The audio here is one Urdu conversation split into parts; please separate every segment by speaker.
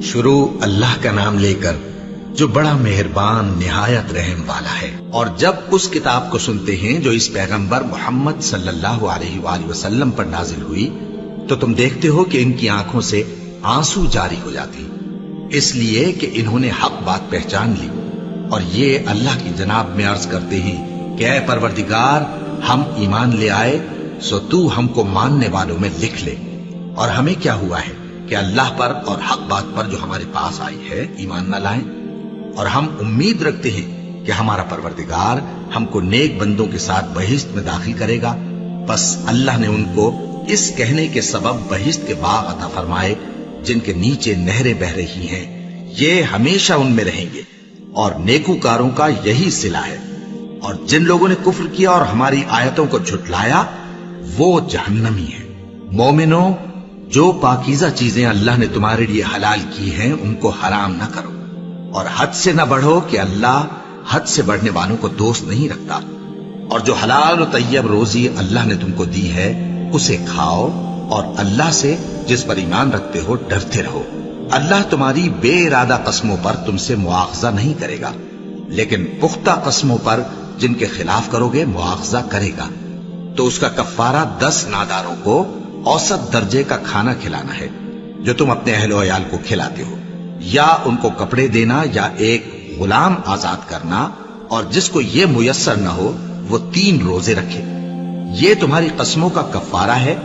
Speaker 1: شروع اللہ کا نام لے کر جو بڑا مہربان نہایت رحم والا ہے۔ اور جب اس کتاب کو سنتے ہیں جو اس پیغمبر محمد صلی اللہ علیہ وآلہ وسلم پر نازل ہوئی تو تم دیکھتے ہو کہ ان کی آنکھوں سے آنسو جاری ہو جاتی، اس لیے کہ انہوں نے حق بات پہچان لی، اور یہ اللہ کی جناب میں عرض کرتے ہیں کہ اے پروردگار، ہم ایمان لے آئے سو تو ہم کو ماننے والوں میں لکھ لے۔ اور ہمیں کیا ہوا ہے کہ اللہ پر اور حق بات پر جو ہمارے پاس آئی ہے ایمان نہ لائیں، اور ہم امید رکھتے ہیں کہ ہمارا پروردگار ہم کو نیک بندوں کے ساتھ بہشت میں داخل کرے گا۔ بس اللہ نے ان کو اس کہنے کے سبب بہشت کے باغ عطا فرمائے جن کے نیچے نہریں بہ رہی ہیں، یہ ہمیشہ ان میں رہیں گے، اور نیکوکاروں کا یہی صلہ ہے۔ اور جن لوگوں نے کفر کیا اور ہماری آیتوں کو جھٹلایا وہ جہنمی ہے۔ مومنوں، جو پاکیزہ چیزیں اللہ نے تمہارے لیے حلال کی ہیں ان کو حرام نہ کرو، اور حد سے نہ بڑھو کہ اللہ حد سے بڑھنے والوں کو دوست نہیں رکھتا۔ اور جو حلال و طیب روزی اللہ نے تم کو دی ہے اسے کھاؤ، اور اللہ سے جس پر ایمان رکھتے ہو ڈرتے رہو۔ اللہ تمہاری بے ارادہ قسموں پر تم سے مواخذہ نہیں کرے گا، لیکن پختہ قسموں پر جن کے خلاف کرو گے مواخذہ کرے گا۔ تو اس کا کفارہ 10 ناداروں کو اوسط درجے کا کھانا کھلانا ہے جو تم اپنے اہل و عیال کو کھلاتے ہو، یا ان کو کپڑے دینا یا ایک غلام آزاد کرنا، اور جس کو یہ میسر نہ ہو وہ 3 روزے رکھے۔ یہ تمہاری قسموں کا کفارہ ہے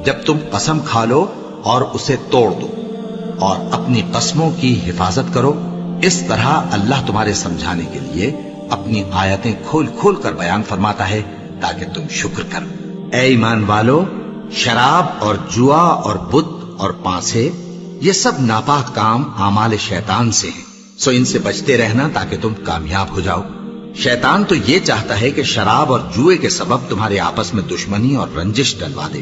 Speaker 1: جب تم قسم کھا لو اور اسے توڑ دو، اور اپنی قسموں کی حفاظت کرو۔ اس طرح اللہ تمہارے سمجھانے کے لیے اپنی آیتیں کھول کھول کر بیان فرماتا ہے تاکہ تم شکر کرو۔ اے ایمان والو، شراب اور جوا اور بت اور پانسے یہ سب ناپاک کام اعمال شیطان سے ہیں، سو ان سے بچتے رہنا تاکہ تم کامیاب ہو جاؤ۔ شیطان تو یہ چاہتا ہے کہ شراب اور جوئے کے سبب تمہارے آپس میں دشمنی اور رنجش ڈلوا دے،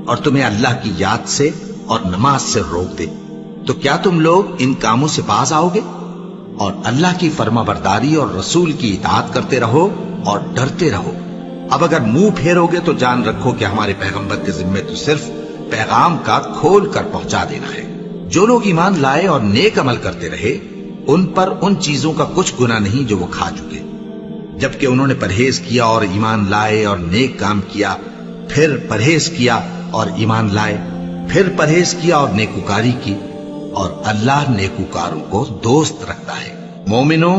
Speaker 1: اور تمہیں اللہ کی یاد سے اور نماز سے روک دے۔ تو کیا تم لوگ ان کاموں سے باز آؤ گے؟ اور اللہ کی فرما برداری اور رسول کی اطاعت کرتے رہو اور ڈرتے رہو۔ اب اگر منہ پھیرو گے تو جان رکھو کہ ہمارے پیغمبر کے ذمے تو صرف پیغام کا کھول کر پہنچا دینا ہے۔ جو لوگ ایمان لائے اور نیک عمل کرتے رہے ان پر ان چیزوں کا کچھ گناہ نہیں جو وہ کھا چکے، جبکہ انہوں نے پرہیز کیا اور ایمان لائے اور نیک کام کیا، پھر پرہیز کیا اور ایمان لائے، پھر پرہیز کیا اور نیکوکاری کی، اور اللہ نیکوکاروں کو دوست رکھتا ہے۔ مومنوں،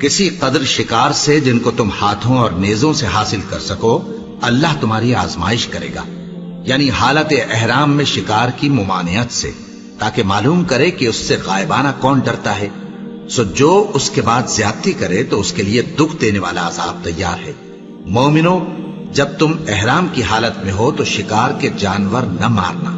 Speaker 1: کسی قدر شکار سے جن کو تم ہاتھوں اور نیزوں سے حاصل کر سکو اللہ تمہاری آزمائش کرے گا، یعنی حالت احرام میں شکار کی ممانعت سے، تاکہ معلوم کرے کہ اس سے غائبانہ کون ڈرتا ہے۔ سو جو اس کے بعد زیادتی کرے تو اس کے لیے دکھ دینے والا عذاب تیار ہے۔ مومنوں، جب تم احرام کی حالت میں ہو تو شکار کے جانور نہ مارنا،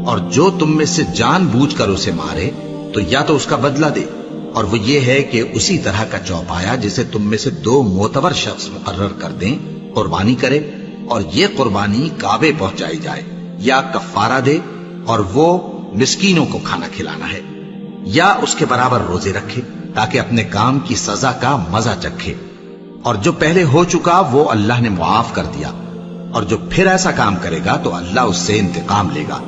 Speaker 1: اور جو تم میں سے جان بوجھ کر اسے مارے تو یا تو اس کا بدلہ دے، اور وہ یہ ہے کہ اسی طرح کا چوپایا جسے تم میں سے 2 معتبر شخص مقرر کر دیں قربانی کرے، اور یہ قربانی کعبے پہنچائی جائے، یا کفارہ دے اور وہ مسکینوں کو کھانا کھلانا ہے، یا اس کے برابر روزے رکھے تاکہ اپنے کام کی سزا کا مزہ چکھے۔ اور جو پہلے ہو چکا وہ اللہ نے معاف کر دیا، اور جو پھر ایسا کام کرے گا تو اللہ اس سے انتقام لے گا،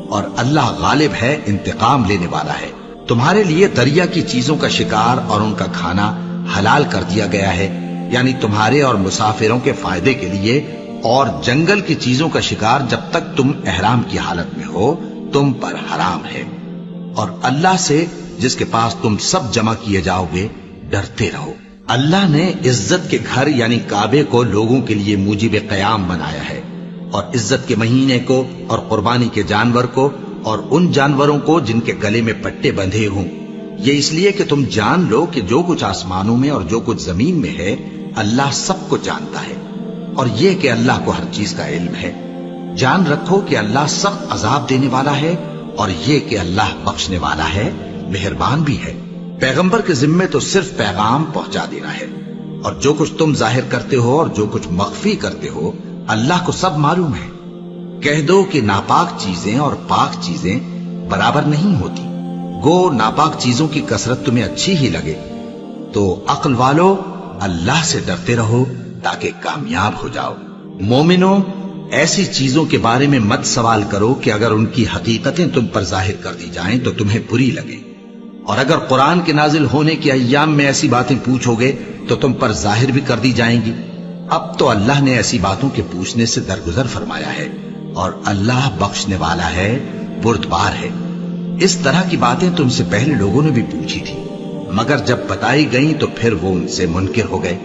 Speaker 1: اور اللہ غالب ہے، انتقام لینے والا ہے۔ تمہارے لیے دریا کی چیزوں کا شکار اور ان کا کھانا حلال کر دیا گیا ہے، یعنی تمہارے اور مسافروں کے فائدے کے لیے، اور جنگل کی چیزوں کا شکار جب تک تم احرام کی حالت میں ہو تم پر حرام ہے۔ اور اللہ سے جس کے پاس تم سب جمع کیے جاؤ گے ڈرتے رہو۔ اللہ نے عزت کے گھر یعنی کعبے کو لوگوں کے لیے موجب قیام بنایا ہے، اور عزت کے مہینے کو اور قربانی کے جانور کو اور ان جانوروں کو جن کے گلے میں پٹے بندھے ہوں، یہ اس لیے کہ تم جان لو کہ جو کچھ آسمانوں میں اور جو کچھ زمین میں ہے اللہ سب کو جانتا ہے، اور یہ کہ اللہ کو ہر چیز کا علم ہے۔ جان رکھو کہ اللہ سخت عذاب دینے والا ہے، اور یہ کہ اللہ بخشنے والا ہے، مہربان بھی ہے۔ پیغمبر کے ذمے تو صرف پیغام پہنچا دینا ہے، اور جو کچھ تم ظاہر کرتے ہو اور جو کچھ مخفی کرتے ہو اللہ کو سب معلوم ہے۔ کہہ دو کہ ناپاک چیزیں اور پاک چیزیں برابر نہیں ہوتی، گو ناپاک چیزوں کی کثرت تمہیں اچھی ہی لگے، تو عقل والو اللہ سے ڈرتے رہو تاکہ کامیاب ہو جاؤ۔ مومنوں، ایسی چیزوں کے بارے میں مت سوال کرو کہ اگر ان کی حقیقتیں تم پر ظاہر کر دی جائیں تو تمہیں بری لگے، اور اگر قرآن کے نازل ہونے کے ایام میں ایسی باتیں پوچھو گے تو تم پر ظاہر بھی کر دی جائیں گی۔ اب تو اللہ نے ایسی باتوں کے پوچھنے سے درگزر فرمایا ہے، اور اللہ بخشنے والا ہے، بردبار ہے۔ اس طرح کی باتیں تم سے پہلے لوگوں نے بھی پوچھی تھی، مگر جب بتائی گئیں تو پھر وہ ان سے منکر ہو گئے۔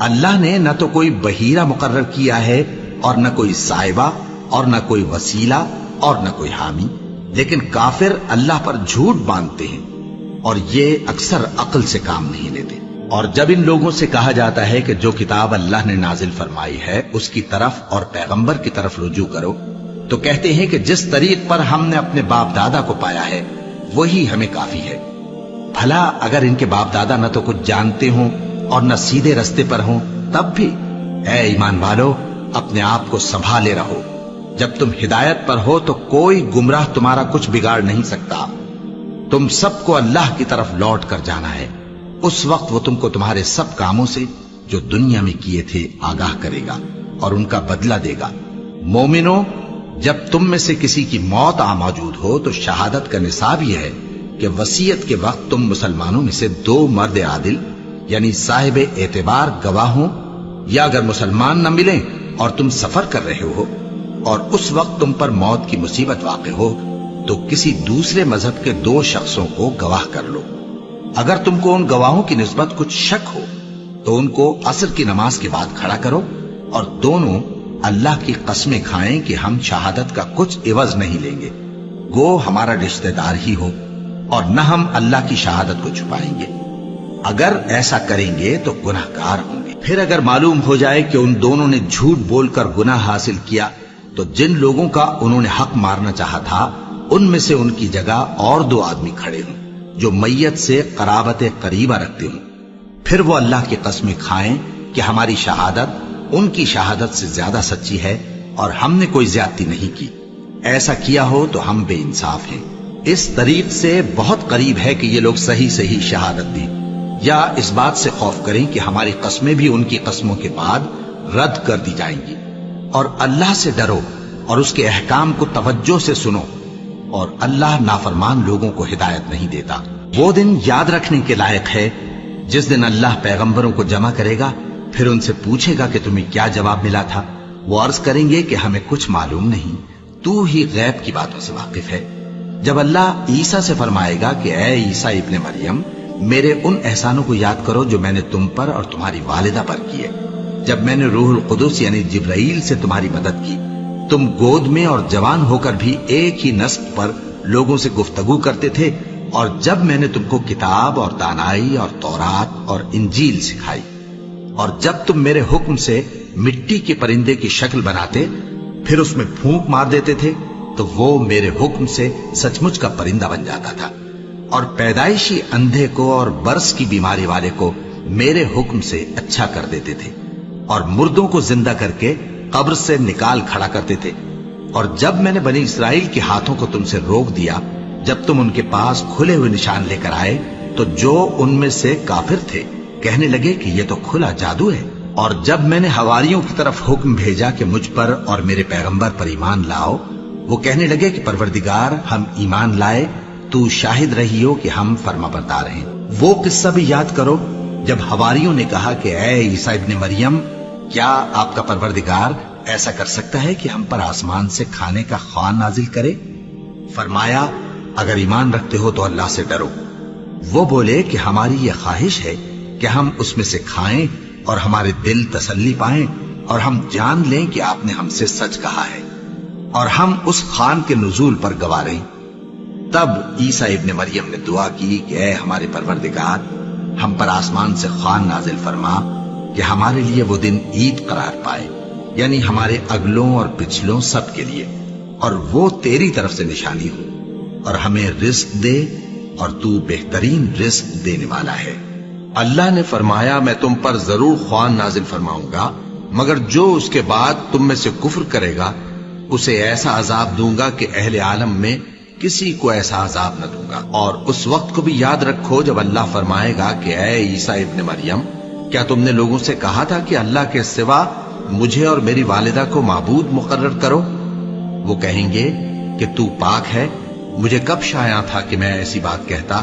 Speaker 1: اللہ نے نہ تو کوئی بحیرہ مقرر کیا ہے، اور نہ کوئی سائبہ، اور نہ کوئی وسیلہ، اور نہ کوئی حامی، لیکن کافر اللہ پر جھوٹ باندھتے ہیں، اور یہ اکثر عقل سے کام نہیں لیتے۔ اور جب ان لوگوں سے کہا جاتا ہے کہ جو کتاب اللہ نے نازل فرمائی ہے اس کی طرف اور پیغمبر کی طرف رجوع کرو، تو کہتے ہیں کہ جس طریق پر ہم نے اپنے باپ دادا کو پایا ہے وہی ہمیں کافی ہے۔ بھلا اگر ان کے باپ دادا نہ تو کچھ جانتے ہوں اور نہ سیدھے رستے پر ہوں، تب بھی اے ایمان والو اپنے آپ کو سنبھالے رہو۔ جب تم ہدایت پر ہو تو کوئی گمراہ تمہارا کچھ بگاڑ نہیں سکتا۔ تم سب کو اللہ کی طرف لوٹ کر جانا ہے، اس وقت وہ تم کو تمہارے سب کاموں سے جو دنیا میں کیے تھے آگاہ کرے گا اور ان کا بدلہ دے گا۔ مومنو، جب تم میں سے کسی کی موت آ موجود ہو تو شہادت کا نصاب یہ ہے کہ وصیت کے وقت تم مسلمانوں میں سے 2 مرد عادل یعنی صاحب اعتبار گواہ ہوں، یا اگر مسلمان نہ ملیں اور تم سفر کر رہے ہو اور اس وقت تم پر موت کی مصیبت واقع ہو تو کسی دوسرے مذہب کے 2 شخصوں کو گواہ کر لو۔ اگر تم کو ان گواہوں کی نسبت کچھ شک ہو تو ان کو عصر کی نماز کے بعد کھڑا کرو، اور دونوں اللہ کی قسمیں کھائیں کہ ہم شہادت کا کچھ عوض نہیں لیں گے، گو ہمارا رشتہ دار ہی ہو، اور نہ ہم اللہ کی شہادت کو چھپائیں گے۔ اگر ایسا کریں گے تو گناہ گار ہوں گے۔ پھر اگر معلوم ہو جائے کہ ان دونوں نے جھوٹ بول کر گناہ حاصل کیا تو جن لوگوں کا انہوں نے حق مارنا چاہا تھا ان میں سے ان کی جگہ اور 2 آدمی کھڑے ہوں جو میت سے قرابت قریبہ رکھتے ہوں، پھر وہ اللہ کی قسمیں کھائیں کہ ہماری شہادت ان کی شہادت سے زیادہ سچی ہے اور ہم نے کوئی زیادتی نہیں کی۔ ایسا کیا ہو تو ہم بے انصاف ہیں۔ اس طریق سے بہت قریب ہے کہ یہ لوگ صحیح شہادت دیں، یا اس بات سے خوف کریں کہ ہماری قسمیں بھی ان کی قسموں کے بعد رد کر دی جائیں گی۔ اور اللہ سے ڈرو اور اس کے احکام کو توجہ سے سنو، اور اللہ نافرمان لوگوں کو ہدایت نہیں دیتا۔ وہ دن یاد رکھنے کے لائق ہے جس دن اللہ پیغمبروں کو جمع کرے گا، پھر ان سے پوچھے گا کہ تمہیں کیا جواب ملا تھا۔ وہ عرض کریں گے کہ ہمیں کچھ معلوم نہیں، تو ہی غیب کی باتوں سے واقف ہے۔ جب اللہ عیسیٰ سے فرمائے گا کہ اے عیسیٰ ابن مریم، میرے ان احسانوں کو یاد کرو جو میں نے تم پر اور تمہاری والدہ پر کیے، جب میں نے روح القدس یعنی جبرائیل سے تمہاری مدد کی، تم گود میں اور جوان ہو کر بھی ایک ہی نسب پر لوگوں سے گفتگو کرتے تھے، اور جب میں نے تم کو کتاب اور دانائی اور تورات اور انجیل سکھائی، اور جب تم میرے حکم سے مٹی کے پرندے کی شکل بناتے پھر اس میں پھونک مار دیتے تھے تو وہ میرے حکم سے سچ مچ کا پرندہ بن جاتا تھا، اور پیدائشی اندھے کو اور برس کی بیماری والے کو میرے حکم سے اچھا کر دیتے تھے، اور مردوں کو زندہ کر کے قبر سے نکال کھڑا کرتے تھے۔ اور جب میں نے بنی اسرائیل کے ہاتھوں کو تم سے روک دیا جب تم ان کے پاس کھلے ہوئے نشان لے کر آئے، تو جو ان میں سے کافر تھے کہنے لگے کہ یہ تو کھلا جادو ہے۔ اور جب میں نے حواریوں کی طرف حکم بھیجا کہ مجھ پر اور میرے پیغمبر پر ایمان لاؤ، وہ کہنے لگے کہ پروردگار ہم ایمان لائے، تو شاہد رہی ہو کہ ہم فرما بردار ہیں۔ وہ قصہ بھی یاد کرو جب حواریوں نے کہا کہ اے عیسیٰ ابن مریم، کیا آپ کا پروردگار ایسا کر سکتا ہے کہ ہم پر آسمان سے کھانے کا خوان نازل کرے؟ فرمایا اگر ایمان رکھتے ہو تو اللہ سے ڈرو۔ وہ بولے کہ ہماری یہ خواہش ہے کہ ہم اس میں سے کھائیں اور ہمارے دل تسلی پائیں، اور ہم جان لیں کہ آپ نے ہم سے سچ کہا ہے، اور ہم اس خوان کے نزول پر گواہ رہیں۔ تب عیسیٰ ابن مریم نے دعا کی کہ اے ہمارے پروردگار، ہم پر آسمان سے خوان نازل فرما کہ ہمارے لیے وہ دن عید قرار پائے، یعنی ہمارے اگلوں اور پچھلوں سب کے لیے، اور وہ تیری طرف سے نشانی ہو، اور ہمیں رزق دے، اور تو بہترین رزق دینے والا ہے۔
Speaker 2: اللہ نے فرمایا میں تم پر ضرور خوان نازل فرماؤں گا، مگر جو اس کے بعد تم میں سے کفر کرے گا اسے ایسا عذاب دوں گا کہ اہل عالم میں کسی کو ایسا عذاب نہ دوں گا۔ اور اس وقت کو بھی یاد رکھو جب اللہ فرمائے گا کہ اے عیسیٰ ابن مریم، کیا تم نے لوگوں سے کہا تھا کہ اللہ کے سوا مجھے اور میری والدہ کو معبود مقرر کرو؟ وہ کہیں گے کہ تو پاک ہے، مجھے کب شایع تھا کہ میں ایسی بات کہتا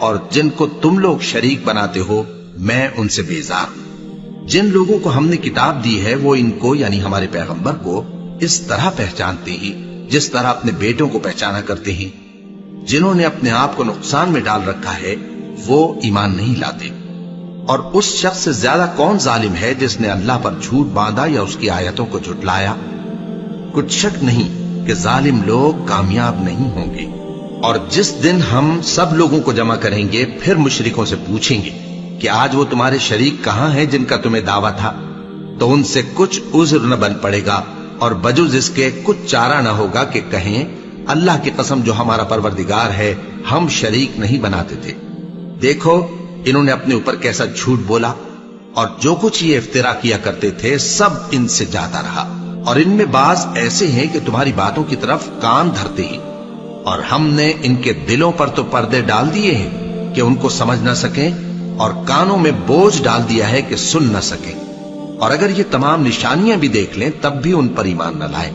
Speaker 2: اور جن کو تم لوگ شریک بناتے ہو میں ان سے بیزار ہوں۔ جن لوگوں کو ہم نے کتاب دی ہے وہ ان کو یعنی ہمارے پیغمبر کو اس طرح پہچانتے ہیں جس طرح اپنے بیٹوں کو پہچانا کرتے ہیں۔ جنہوں نے اپنے آپ کو نقصان میں ڈال رکھا ہے وہ ایمان نہیں لاتے۔ اور اس شخص سے زیادہ کون ظالم ہے جس نے اللہ پر جھوٹ باندھا یا اس کی آیتوں کو جھٹلایا؟ کچھ شک نہیں کہ ظالم لوگ کامیاب نہیں ہوں گے۔ اور جس دن ہم سب لوگوں کو جمع کریں گے پھر مشرکوں سے پوچھیں گے کہ آج وہ تمہارے شریک کہاں ہیں جن کا تمہیں دعویٰ تھا، تو ان سے کچھ عذر نہ بن پڑے گا اور بجز اس کے کچھ چارہ نہ ہوگا کہ کہیں اللہ کی قسم جو ہمارا پروردگار ہے ہم شریک نہیں بناتے تھے۔ دیکھو انہوں نے اپنے اوپر کیسا جھوٹ بولا، اور جو کچھ یہ افترا کیا کرتے تھے سب ان سے جاتا رہا۔ اور ان میں بعض ایسے ہیں کہ تمہاری باتوں کی طرف کان دھرتے ہیں، اور ہم نے ان کے دلوں پر تو پردے ڈال دیے ہیں کہ ان کو سمجھ نہ سکیں، اور کانوں میں بوجھ ڈال دیا ہے کہ سن نہ سکیں۔ اور اگر یہ تمام نشانیاں بھی دیکھ لیں تب بھی ان پر ایمان نہ لائیں،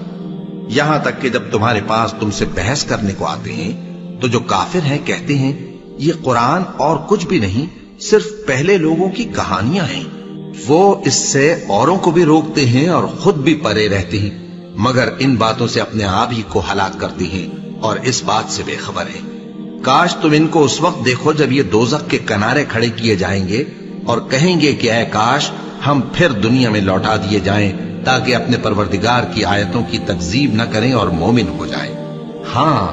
Speaker 2: یہاں تک کہ جب تمہارے پاس تم سے بحث کرنے کو آتے ہیں تو جو کافر ہیں کہتے ہیں یہ قرآن اور کچھ بھی نہیں صرف پہلے لوگوں کی کہانیاں ہیں۔ وہ اس سے اوروں کو بھی روکتے ہیں اور خود بھی پرے رہتے ہیں، مگر ان باتوں سے اپنے آپ ہی کو ہلاک کرتی ہیں اور اس بات سے بے خبر ہیں۔ کاش تم ان کو اس وقت دیکھو جب یہ دوزخ کے کنارے کھڑے کیے جائیں گے اور کہیں گے کہ اے کاش ہم پھر دنیا میں لوٹا دیے جائیں تاکہ اپنے پروردگار کی آیتوں کی تکذیب نہ کریں اور مومن ہو جائیں۔ ہاں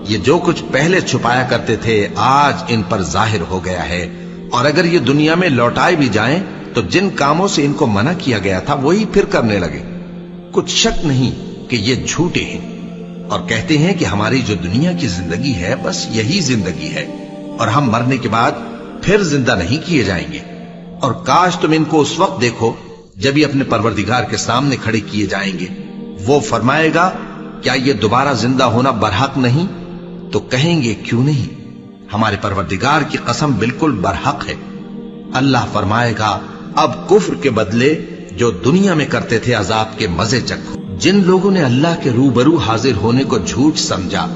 Speaker 2: یہ جو کچھ پہلے چھپایا کرتے تھے آج ان پر ظاہر ہو گیا ہے، اور اگر یہ دنیا میں لوٹائے بھی جائیں تو جن کاموں سے ان کو منع کیا گیا تھا وہی پھر کرنے لگے۔ کچھ شک نہیں کہ یہ جھوٹے ہیں، اور کہتے ہیں کہ ہماری جو دنیا کی زندگی ہے بس یہی زندگی ہے اور ہم مرنے کے بعد پھر زندہ نہیں کیے جائیں گے۔ اور کاش تم ان کو اس وقت دیکھو جب یہ اپنے پروردگار کے سامنے کھڑے کیے جائیں گے، وہ فرمائے گا کیا یہ دوبارہ زندہ ہونا برحق نہیں؟ تو کہیں گے کیوں نہیں، ہمارے پروردگار کی قسم بالکل برحق ہے۔ اللہ فرمائے گا اب کفر کے بدلے جو دنیا میں کرتے تھے عذاب کے مزے چکھو۔ جن لوگوں نے اللہ کے روبرو حاضر ہونے کو جھوٹ سمجھا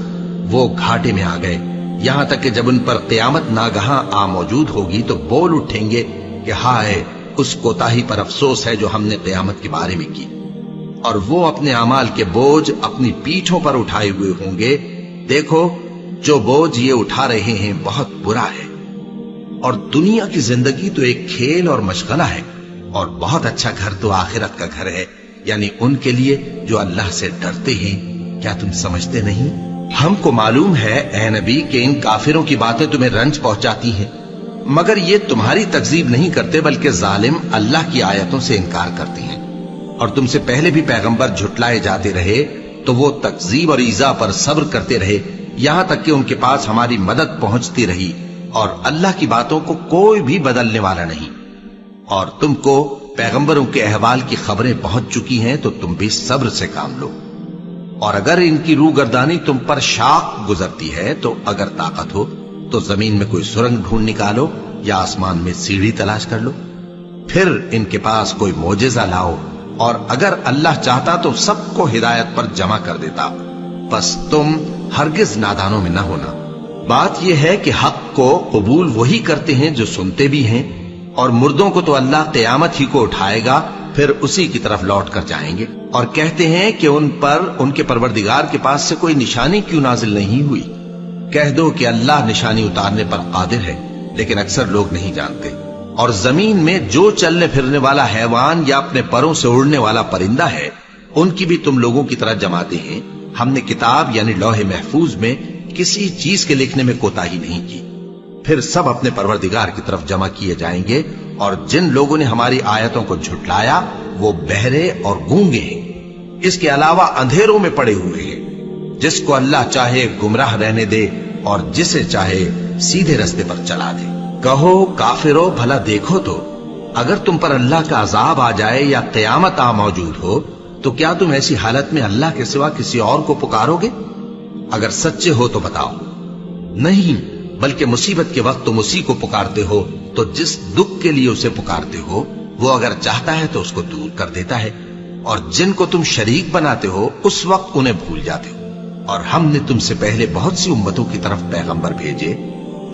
Speaker 2: وہ گھاٹے میں آ گئے، یہاں تک کہ جب ان پر قیامت ناگہاں آ موجود ہوگی تو بول اٹھیں گے کہ ہائے اس کوتاہی پر افسوس ہے جو ہم نے قیامت کے بارے میں کی، اور وہ اپنے اعمال کے بوجھ اپنی پیٹھوں پر اٹھائے ہوئے ہوں گے۔ دیکھو جو بوجھ یہ اٹھا رہے ہیں بہت برا ہے، اور دنیا کی زندگی تو ایک کھیل اور مشغلہ ہے، اور بہت اچھا گھر تو آخرت کا گھر ہے، یعنی ان کے لیے جو اللہ سے ڈرتے ہیں۔ کیا تم سمجھتے نہیں؟ ہم کو معلوم ہے اے نبی کہ ان کافروں کی باتیں تمہیں رنج پہنچاتی ہیں، مگر یہ تمہاری تکذیب نہیں کرتے بلکہ ظالم اللہ کی آیتوں سے انکار کرتے ہیں۔ اور تم سے پہلے بھی پیغمبر جھٹلائے جاتے رہے تو وہ تکذیب اور ایذا پر صبر کرتے رہے، یہاں تک کہ ان کے پاس ہماری مدد پہنچتی رہی، اور اللہ کی باتوں کو کوئی بھی بدلنے والا نہیں۔ اور تم کو پیغمبروں کے احوال کی خبریں پہنچ چکی ہیں تو تم بھی صبر سے کام لو۔ اور اگر ان کی روح گردانی تم پر شاق گزرتی ہے تو اگر طاقت ہو تو زمین میں کوئی سرنگ ڈھونڈ نکالو یا آسمان میں سیڑھی تلاش کر لو، پھر ان کے پاس کوئی معجزہ لاؤ، اور اگر اللہ چاہتا تو سب کو ہدایت پر جمع کر دیتا، بس تم ہرگز نادانوں میں نہ ہونا۔ بات یہ ہے کہ حق کو قبول وہی کرتے ہیں جو سنتے بھی ہیں، اور مردوں کو تو اللہ قیامت ہی کو اٹھائے گا پھر اسی کی طرف لوٹ کر جائیں گے۔ اور کہتے ہیں کہ ان پر ان کے پروردگار کے پاس سے کوئی نشانی کیوں نازل نہیں ہوئی؟ کہہ دو کہ اللہ نشانی اتارنے پر قادر ہے، لیکن اکثر لوگ نہیں جانتے۔ اور زمین میں جو چلنے پھرنے والا حیوان یا اپنے پروں سے اڑنے والا پرندہ ہے ان کی بھی تم لوگوں کی طرح جماتے ہیں۔ ہم نے کتاب یعنی لوح محفوظ میں کسی چیز کے لکھنے میں کوتاہی نہیں کی، پھر سب اپنے پروردگار کی طرف جمع کیے جائیں گے۔ اور جن لوگوں نے ہماری آیتوں کو جھٹلایا وہ بہرے اور گونگے ہیں، اس کے علاوہ اندھیروں میں پڑے ہوئے ہیں۔ جس کو اللہ چاہے گمراہ رہنے دے اور جسے چاہے سیدھے رستے پر چلا دے۔ کہو کافرو بھلا دیکھو تو اگر تم پر اللہ کا عذاب آ جائے یا قیامت آ موجود ہو تو کیا تم ایسی حالت میں اللہ کے سوا کسی اور کو پکارو گے؟ اگر سچے ہو تو بتاؤ۔ نہیں، بلکہ مصیبت کے وقت تم اسی کو پکارتے ہو، تو جس دکھ کے لیے اسے پکارتے ہو وہ اگر چاہتا ہے تو اس کو دور کر دیتا ہے، اور جن کو تم شریک بناتے ہو اس وقت انہیں بھول جاتے ہو۔ اور ہم نے تم سے پہلے بہت سی امتوں کی طرف پیغمبر بھیجے،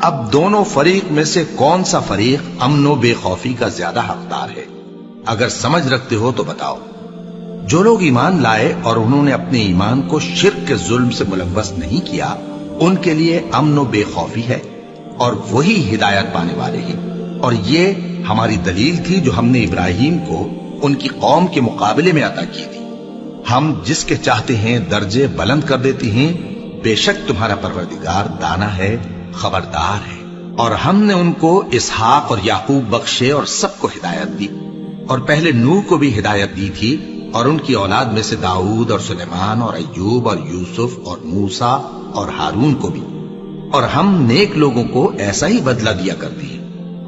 Speaker 1: اب دونوں فریق میں سے کون سا فریق امن و بے خوفی کا زیادہ حقدار ہے؟ اگر سمجھ رکھتے ہو تو بتاؤ۔ جو لوگ ایمان لائے اور انہوں نے اپنے ایمان کو شرک کے ظلم سے ملوث نہیں کیا، ان کے لیے امن و بے خوفی ہے، اور وہی ہدایت پانے والے ہیں۔ اور یہ ہماری دلیل تھی جو ہم نے ابراہیم کو ان کی قوم کے مقابلے میں عطا کی تھی۔ ہم جس کے چاہتے ہیں درجے بلند کر دیتے ہیں، بے شک تمہارا پروردگار دانا ہے، خبردار ہے۔ اور ہم نے ان کو اسحاق اور یعقوب بخشے اور سب کو ہدایت دی، اور پہلے نوح کو بھی ہدایت دی تھی، اور ان کی اولاد میں سے داؤد اور سلیمان اور ایوب اور یوسف اور موسیٰ اور ہارون کو بھی۔ اور ہم نیک لوگوں کو ایسا ہی بدلہ دیا کرتے ہیں۔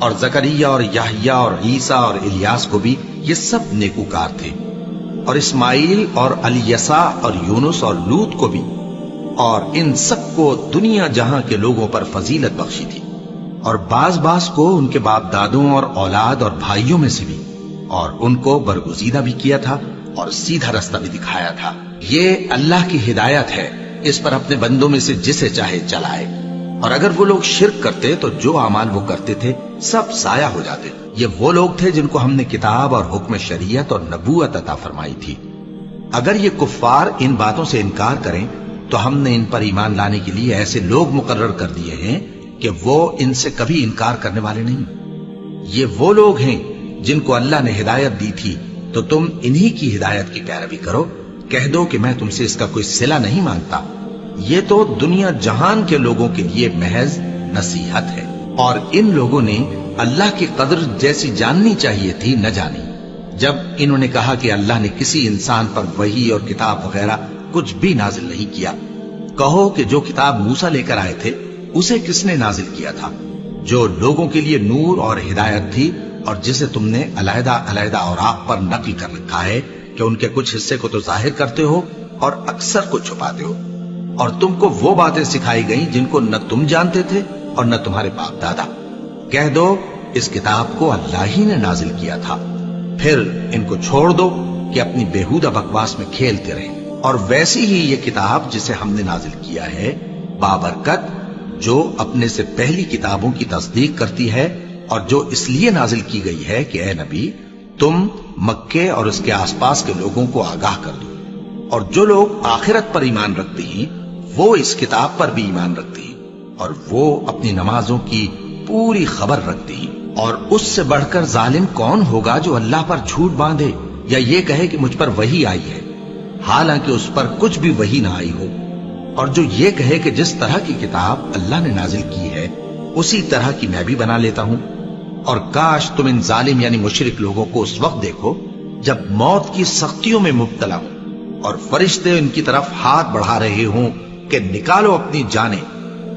Speaker 1: اور زکریا اور یحییٰ اور عیسیٰ اور الیاس کو بھی، یہ سب نیکوکار تھے۔ اور اسماعیل اور الیسع اور یونس اور لوط کو بھی، اور ان سب کو دنیا جہاں کے لوگوں پر فضیلت بخشی تھی، اور بعض کو ان کے باپ دادوں اور اولاد اور بھائیوں میں سے بھی، اور ان کو برگزیدہ بھی کیا تھا اور سیدھا رستہ بھی دکھایا تھا۔ یہ اللہ کی ہدایت ہے، اس پر اپنے بندوں میں سے جسے چاہے چلائے۔ اور اگر وہ لوگ شرک کرتے تو جو اعمال وہ کرتے تھے سب ضائع ہو جاتے۔ یہ وہ لوگ تھے جن کو ہم نے کتاب اور حکم شریعت اور نبوت عطا فرمائی تھی۔ اگر یہ کفار ان باتوں سے انکار کریں تو ہم نے ان پر ایمان لانے کے لیے ایسے لوگ مقرر کر دیے ہیں کہ وہ ان سے کبھی انکار کرنے والے نہیں۔ یہ وہ لوگ ہیں جن کو اللہ نے ہدایت دی تھی، تو تم انہی کی ہدایت کی پیروی کرو۔ کہہ دو کہ میں تم سے اس کا کوئی صلہ نہیں مانگتا، یہ تو دنیا جہان کے لوگوں کے لیے محض نصیحت ہے۔ اور ان لوگوں نے اللہ کی قدر جیسی جاننی چاہیے تھی نہ جانی۔ جب انہوں نے کہا کہ اللہ نے کسی انسان پر وحی اور کتاب وغیرہ کچھ بھی نازل نہیں کیا، کہو کہ جو کتاب موسیٰ لے کر آئے تھے اسے کس نے نازل کیا تھا، جو لوگوں کے لیے نور اور ہدایت تھی، اور جسے تم نے علیحدہ علیحدہ اوراق پر نقل کر رکھا ہے کہ ان کے کچھ حصے کو تو ظاہر کرتے ہو اور اکثر کو چھپاتے ہو۔ اور تم کو وہ باتیں سکھائی گئیں جن کو نہ تم جانتے تھے اور نہ تمہارے باپ دادا۔ کہہ دو اس کتاب کو اللہ ہی نے نازل کیا تھا، پھر ان کو چھوڑ دو کہ اپنی بیہودہ بکواس میں کھیلتے رہیں۔ اور ویسی ہی یہ کتاب جسے ہم نے نازل کیا ہے بابرکت، جو اپنے سے پہلی کتابوں کی تصدیق کرتی ہے، اور جو اس لیے نازل کی گئی ہے کہ اے نبی تم مکے اور اس کے آس پاس کے لوگوں کو آگاہ کر دو۔ اور جو لوگ آخرت پر ایمان رکھتے ہیں وہ اس کتاب پر بھی ایمان رکھتے ہیں، اور وہ اپنی نمازوں کی پوری خبر رکھتے ہیں۔ اور اس سے بڑھ کر ظالم کون ہوگا جو اللہ پر جھوٹ باندھے یا یہ کہے کہ مجھ پر وحی آئی ہے، حالانکہ اس پر کچھ بھی وحی نہ آئی ہو، اور جو یہ کہے کہ جس طرح کی کتاب اللہ نے نازل کی ہے اسی طرح کی میں بھی بنا لیتا ہوں۔ اور کاش تم ان ظالم یعنی مشرک لوگوں کو اس وقت دیکھو جب موت کی سختیوں میں مبتلا ہوں اور فرشتے ان کی طرف ہاتھ بڑھا رہے ہوں کہ نکالو اپنی جانیں،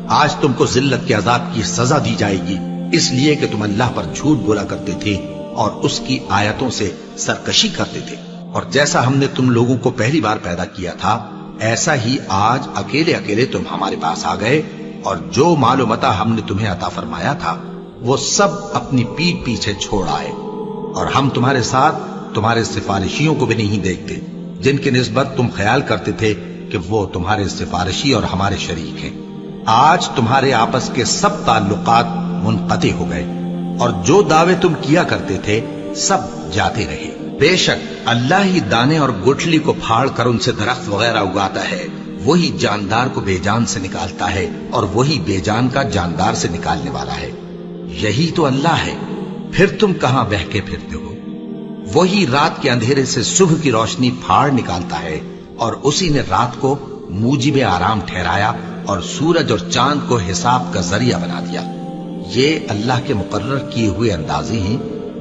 Speaker 1: آج تم کو ذلت کے عذاب کی سزا دی جائے گی، اس لیے کہ تم اللہ پر جھوٹ بولا کرتے تھے اور اس کی آیتوں سے سرکشی کرتے تھے۔ اور جیسا ہم نے تم لوگوں کو پہلی بار پیدا کیا تھا ایسا ہی آج اکیلے اکیلے تم ہمارے پاس آ گئے، اور جو مال و متاع ہم نے تمہیں عطا فرمایا تھا وہ سب اپنی پیٹھ پیچھے چھوڑ آئے، اور ہم تمہارے ساتھ تمہارے سفارشیوں کو بھی نہیں دیکھتے جن کی نسبت تم خیال کرتے تھے کہ وہ تمہارے سفارشی اور ہمارے شریک ہیں۔ آج تمہارے آپس کے سب تعلقات منقطع ہو گئے، اور جو دعوے تم کیا کرتے تھے سب جاتے رہے۔ بے شک اللہ ہی دانے اور گٹھلی کو پھاڑ کر ان سے درخت وغیرہ اگاتا ہے، وہی جاندار کو بے جان سے نکالتا ہے، اور وہی بے جان کا جاندار سے نکالنے والا ہے۔ یہی تو اللہ ہے، پھر تم کہاں بہکے پھرتے ہو؟ وہی رات کے اندھیرے سے صبح کی روشنی پھاڑ نکالتا ہے، اور اسی نے رات کو موجب آرام ٹھہرایا اور سورج اور چاند کو حساب کا ذریعہ بنا دیا۔ یہ اللہ کے مقرر کیے ہوئے اندازے ہیں،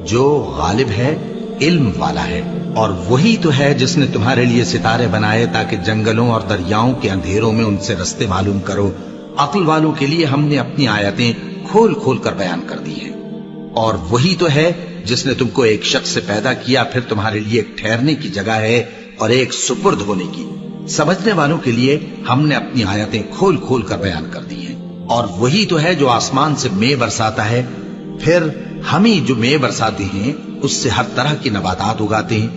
Speaker 1: جو غالب ہے، علم والا ہے۔ اور وہی تو ہے جس نے تمہارے لیے ستارے بنائے تاکہ جنگلوں اور دریاؤں کے اندھیروں میں ان سے رستے معلوم کرو۔ عقل والوں کے لیے ہم نے اپنی آیتیں کھول کھول کر بیان کر دی ہیں۔ اور وہی تو ہے جس نے تم کو ایک شخص سے پیدا کیا، پھر تمہارے لیے ایک ٹھہرنے کی جگہ ہے اور ایک سپرد ہونے کی۔ سمجھنے والوں کے لیے ہم نے اپنی آیتیں کھول کھول کر بیان کر دی ہیں۔ اور وہی تو ہے جو آسمان سے مے برساتا ہے، پھر ہم ہی جو مے برساتے ہیں اس سے ہر طرح کی نباتات اگاتے ہیں،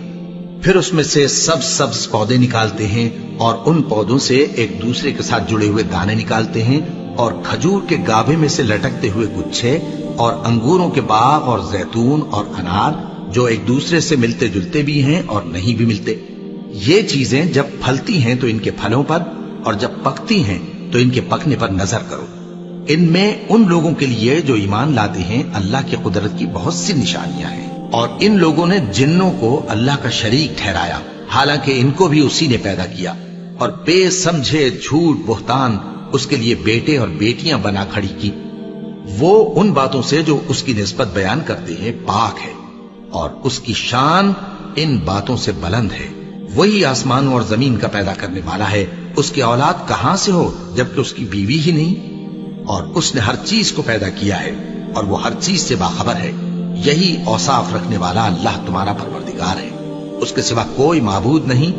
Speaker 1: پھر اس میں سے سبز پودے نکالتے ہیں، اور ان پودوں سے ایک دوسرے کے ساتھ جڑے ہوئے دانے نکالتے ہیں، اور کھجور کے گابھے میں سے لٹکتے ہوئے گچھے اور انگوروں کے باغ اور زیتون اور انار جو ایک دوسرے سے ملتے جلتے بھی ہیں اور نہیں بھی ملتے. یہ چیزیں جب پھلتی ہیں تو ان کے پھلوں پر اور جب پکتی ہیں تو ان کے پکنے پر نظر کرو. ان میں ان لوگوں کے لیے جو ایمان لاتے ہیں اللہ کی قدرت کی بہت سی نشانیاں ہیں. اور ان لوگوں نے جنوں کو اللہ کا شریک ٹھہرایا حالانکہ ان کو بھی اسی نے پیدا کیا، اور بے سمجھے جھوٹ بہتان اس کے لیے بیٹے اور بیٹیاں بنا کھڑی کی. وہ ان باتوں سے جو اس کی نسبت بیان کرتے ہیں پاک ہے، اور اس کی شان ان باتوں سے بلند ہے. وہی آسمانوں اور زمین کا پیدا کرنے والا ہے. اس کی اولاد کہاں سے ہو جبکہ اس کی بیوی ہی نہیں؟ اور اس نے ہر چیز کو پیدا کیا ہے اور وہ ہر چیز سے باخبر ہے. یہی اوصاف رکھنے والا اللہ تمہارا پروردگار ہے، اس کے سوا کوئی معبود نہیں.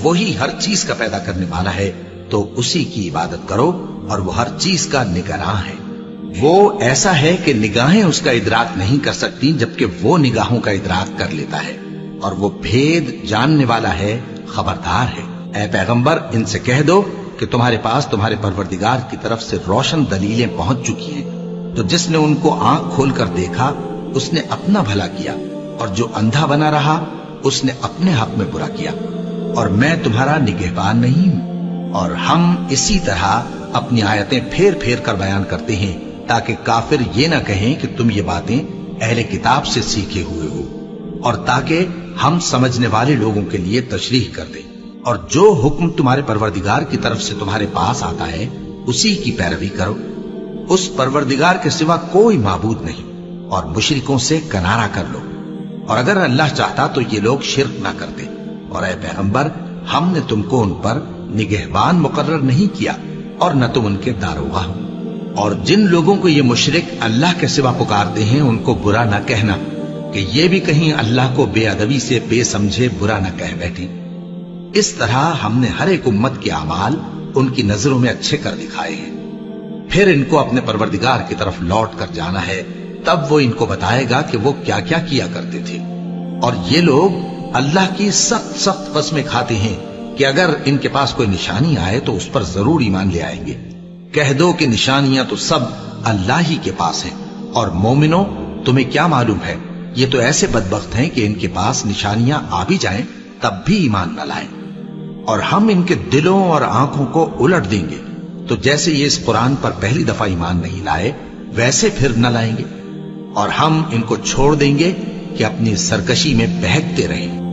Speaker 1: وہی ہر چیز کا پیدا کرنے والا ہے، تو اسی کی عبادت کرو، اور وہ ہر چیز کا نگراں ہے. وہ ایسا ہے کہ نگاہیں اس کا ادراک نہیں کر سکتی جبکہ وہ نگاہوں کا ادراک کر لیتا ہے، اور وہ بھید جاننے والا ہے، خبردار ہے. اے پیغمبر ان سے کہہ دو کہ تمہارے پاس تمہارے پروردگار کی طرف سے روشن دلیلیں پہنچ چکی ہیں. تو جس نے ان کو آنکھ کھول کر دیکھا اس نے اپنا بھلا کیا، اور جو اندھا بنا رہا اس نے اپنے حق میں برا کیا. اور میں تمہارا نگہبان نہیں ہوں. اور ہم اسی طرح اپنی آیتیں پھیر پھیر کر بیان کرتے ہیں تاکہ کافر یہ نہ کہیں کہ تم یہ باتیں اہل کتاب سے سیکھے ہوئے ہو، اور تاکہ ہم سمجھنے والے لوگوں کے لیے تشریح کر دیں. اور جو حکم تمہارے پروردگار کی طرف سے تمہارے پاس آتا ہے اسی کی پیروی کرو. اس پروردگار کے سوا کوئی معبود نہیں، اور مشرکوں سے کنارہ کر لو. اور اگر اللہ چاہتا تو یہ لوگ شرک نہ کرتے. اور اے پیغمبر ہم نے تم کو ان پر نگہبان مقرر نہیں کیا اور نہ تم ان کے داروغہ ہو. اور جن لوگوں کو یہ مشرک اللہ کے سوا پکارتے ہیں ان کو برا نہ کہنا کہ یہ بھی کہیں اللہ کو بے ادبی سے بے سمجھے برا نہ کہہ بیٹھیں. اس طرح ہم نے ہر ایک امت کے اعمال ان کی نظروں میں اچھے کر دکھائے ہیں. پھر ان کو اپنے پروردگار کی طرف لوٹ کر جانا ہے، تب وہ ان کو بتائے گا کہ وہ کیا کیا کیا کرتے تھے. اور یہ لوگ اللہ کی سخت سخت قسمیں کھاتے ہیں کہ اگر ان کے پاس کوئی نشانی آئے تو اس پر ضرور ایمان لے آئیں گے. کہہ دو کہ نشانیاں تو سب اللہ ہی کے پاس ہیں، اور مومنوں تمہیں کیا معلوم ہے یہ تو ایسے بدبخت ہیں کہ ان کے پاس نشانیاں آ بھی جائیں تب بھی ایمان نہ لائیں. اور ہم ان کے دلوں اور آنکھوں کو الٹ دیں گے، تو جیسے یہ اس قرآن پر پہلی دفعہ ایمان نہیں لائے ویسے پھر نہ لائیں گے. اور ہم ان کو چھوڑ دیں گے کہ اپنی سرکشی میں بہکتے رہیں.